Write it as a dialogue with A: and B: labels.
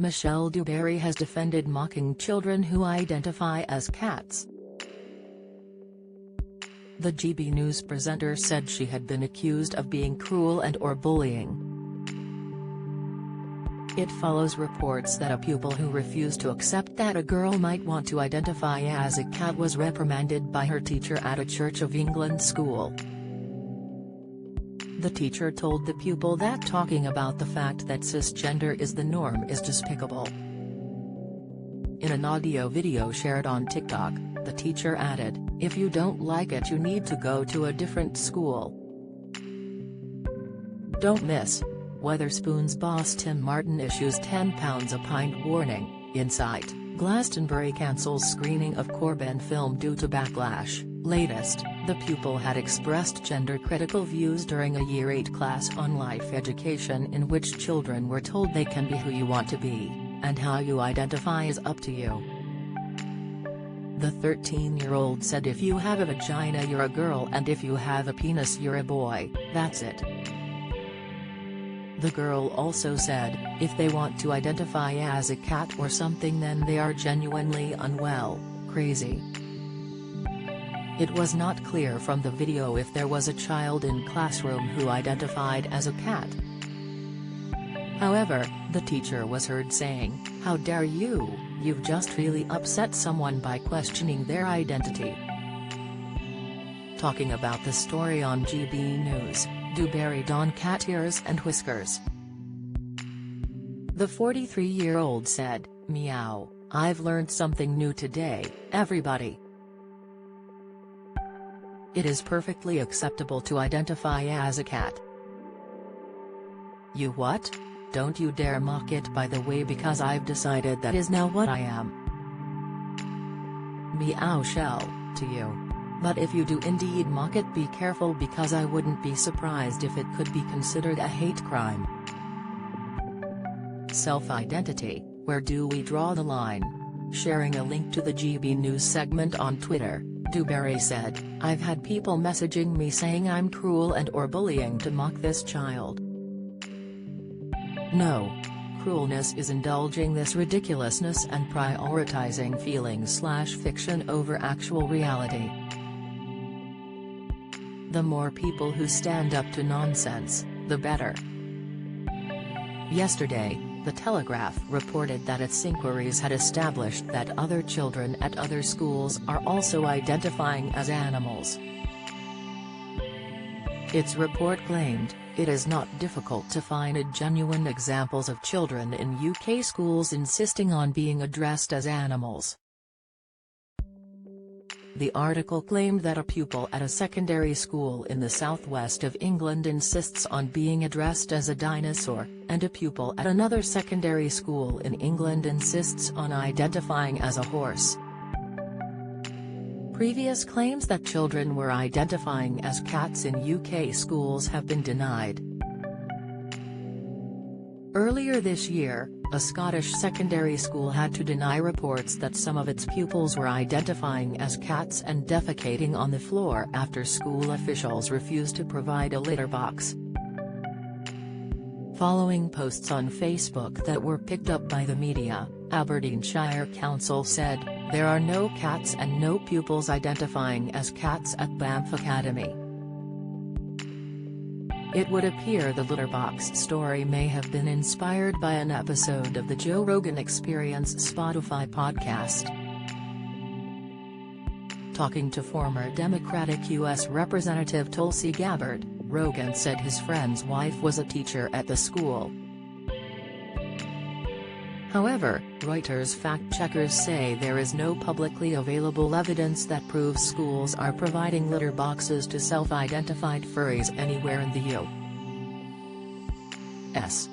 A: Michelle Dewberry has defended mocking children who identify as cats. The GB News presenter said she had been accused of being cruel and/or bullying. It follows reports that a pupil who refused to accept that a girl might want to identify as a cat was reprimanded by her teacher at a Church of England school. The teacher told the pupil that talking about the fact that cisgender is the norm is despicable. In an audio video shared on TikTok, the teacher added, "If you don't like it, you need to go to a different school." Don't miss: Wetherspoon's boss Tim Martin issues £10 a pint warning. Insight: Glastonbury cancels screening of Corbyn film due to backlash. Latest: the pupil had expressed gender-critical views during a Year 8 class on life education in which children were told they can be who you want to be, and how you identify is up to you. The 13-year-old said if you have a vagina you're a girl and if you have a penis you're a boy, that's it. The girl also said, if they want to identify as a cat or something then they are genuinely unwell, crazy. It was not clear from the video if there was a child in classroom who identified as a cat. However, the teacher was heard saying, "How dare you, you've just really upset someone by questioning their identity." Talking about the story on GB News, Dewberry donned cat ears and whiskers. The 43-year-old said, "Meow, I've learned something new today, everybody. It is perfectly acceptable to identify as a cat." "You what? Don't you dare mock it by the way, because I've decided that is now what I am." Meow shell, to you. But if you do indeed mock it, be careful, because I wouldn't be surprised if it could be considered a hate crime. Self-identity: where do we draw the line? Sharing a link to the GB News segment on Twitter, Dewberry said, "I've had people messaging me saying I'm cruel and/or bullying to mock this child. No. Cruelness is indulging this ridiculousness and prioritizing feelings/fiction over actual reality. The more people who stand up to nonsense, the better." Yesterday, The Telegraph reported that its inquiries had established that other children at other schools are also identifying as animals. Its report claimed, it is not difficult to find genuine examples of children in UK schools insisting on being addressed as animals. The article claimed that a pupil at a secondary school in the southwest of England insists on being addressed as a dinosaur, and a pupil at another secondary school in England insists on identifying as a horse. Previous claims that children were identifying as cats in UK schools have been denied. Earlier this year, a Scottish secondary school had to deny reports that some of its pupils were identifying as cats and defecating on the floor after school officials refused to provide a litter box. Following posts on Facebook that were picked up by the media, Aberdeenshire Council said, "There are no cats and no pupils identifying as cats at Banff Academy." It would appear the litterbox story may have been inspired by an episode of the Joe Rogan Experience Spotify podcast. Talking to former Democratic U.S. Representative Tulsi Gabbard, Rogan said his friend's wife was a teacher at the school. However, Reuters fact-checkers say there is no publicly available evidence that proves schools are providing litter boxes to self-identified furries anywhere in the U.S.